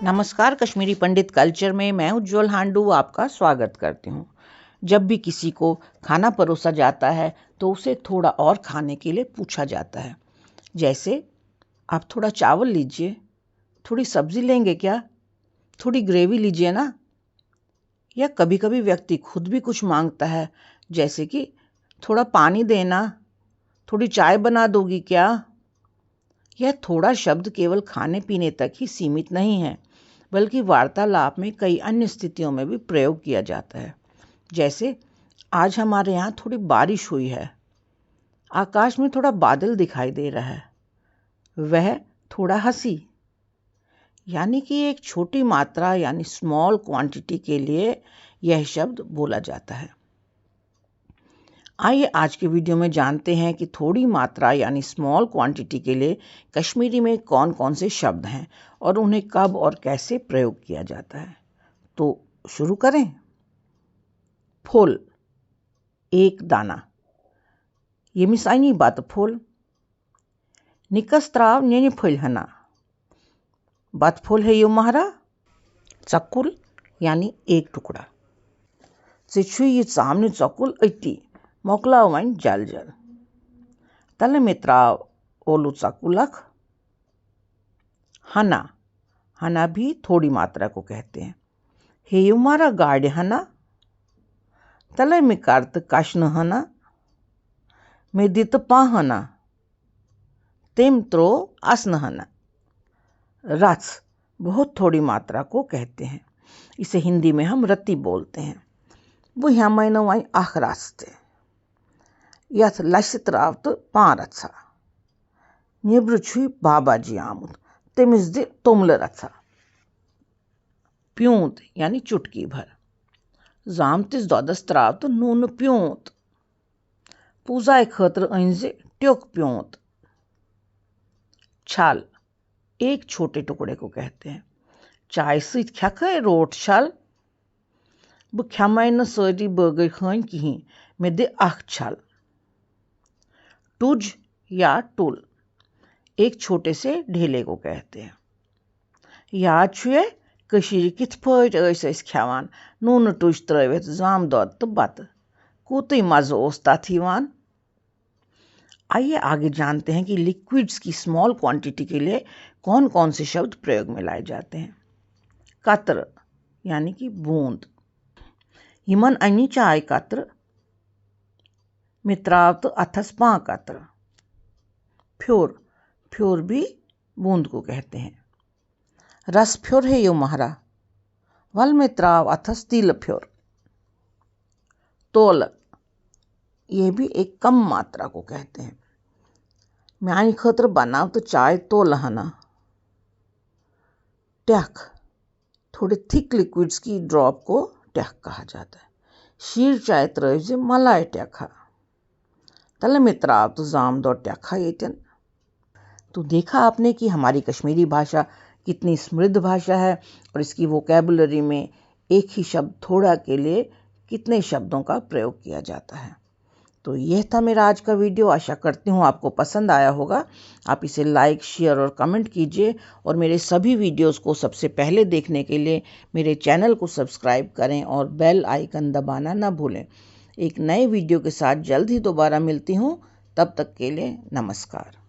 नमस्कार, कश्मीरी पंडित कल्चर में मैं उज्जवल हांडू आपका स्वागत करती हूँ। जब भी किसी को खाना परोसा जाता है तो उसे थोड़ा और खाने के लिए पूछा जाता है। जैसे, आप थोड़ा चावल लीजिए, थोड़ी सब्जी लेंगे क्या, थोड़ी ग्रेवी लीजिए ना। या कभी कभी व्यक्ति खुद भी कुछ मांगता है, जैसे कि थोड़ा पानी देना, थोड़ी चाय बना दोगी क्या। यह थोड़ा शब्द केवल खाने पीने तक ही सीमित नहीं है, बल्कि वार्तालाप में कई अन्य स्थितियों में भी प्रयोग किया जाता है। जैसे, आज हमारे यहाँ थोड़ी बारिश हुई है, आकाश में थोड़ा बादल दिखाई दे रहा है, वह थोड़ा हंसी। यानी कि एक छोटी मात्रा यानी स्मॉल क्वांटिटी के लिए यह शब्द बोला जाता है। आइए आज के वीडियो में जानते हैं कि थोड़ी मात्रा यानी स्मॉल क्वांटिटी के लिए कश्मीरी में कौन कौन से शब्द हैं और उन्हें कब और कैसे प्रयोग किया जाता है। तो शुरू करें। फूल, एक दाना। ये मिसाइनी बात फूल। निकस्त्राव नेनी फूल हना। बात फूल है यो महारा। चक्कुल यानी एक टुकड़ा। सिछुई ये सामने चक्कुल अति मोकला वाइन जल जल। तले मित्राव ओलू चक्कुलख। हना, हना भी थोड़ी मात्रा को कहते हैं। हे युमारा गार्ड हना। तले में कार्त काश्न हना। में दित पाहना। तेम त्रो आसन हना। रस बहुत थोड़ी मात्रा को कहते हैं। इसे हिंदी में हम रत्ती बोलते हैं। वो यहाँ मैंने वाई आख रास्ते यथ लसित रावत पार अच्छा निब्र छुई बाबा जी आमुद तेमिस दे तुमल रचा। प्यूंत यानी चुटकी भर। जामतिस दौदस त्रावत नून प्यूंत। पूजा खतर अंजे ट्योक प्यूंत। छाल एक छोटे टुकड़े को कहते हैं। चाय सहित ख्याखे रोट छाल। ब ख्यामाय न सरी बर्गर खान कहीं में दे आख छाल। टूज या टूल एक छोटे से ढेले को कहते हैं। याद छुए कशीर किथ पट ऐस ख्यावान नून टूज त्रवित जाम दौद तो बत कूतई मज़ो ओस तथ यिवान। आइए आगे जानते हैं कि लिक्विड्स की स्मॉल क्वांटिटी के लिए कौन कौन से शब्द प्रयोग में लाए जाते हैं। कत्र यानी कि बूंद। हिमन अनि चाय कत्र। मित्रावत अथस पा कत्र। फ्योर, फ्योर भी बूंद को कहते हैं। रस फ्योर है यो महारा। वल मित्राव अथस तिल फ्योर। तोल, ये भी एक कम मात्रा को कहते हैं। म्यानी खतर बनाव तो चाय तोल हना। ट्याक, थोड़े थिक लिक्विड्स की ड्रॉप को ट्याक कहा जाता है। शीर चाय त्रय मलाई ट्याखा। तल मित्राव तो जाम दो ट्याखा येतन। तो देखा आपने कि हमारी कश्मीरी भाषा कितनी समृद्ध भाषा है और इसकी वोकैबुलरी में एक ही शब्द थोड़ा के लिए कितने शब्दों का प्रयोग किया जाता है। तो यह था मेरा आज का वीडियो। आशा करती हूँ आपको पसंद आया होगा। आप इसे लाइक, शेयर और कमेंट कीजिए और मेरे सभी वीडियोस को सबसे पहले देखने के लिए मेरे चैनल को सब्सक्राइब करें और बेल आइकन दबाना ना भूलें। एक नए वीडियो के साथ जल्द ही दोबारा मिलती हूँ। तब तक के लिए नमस्कार।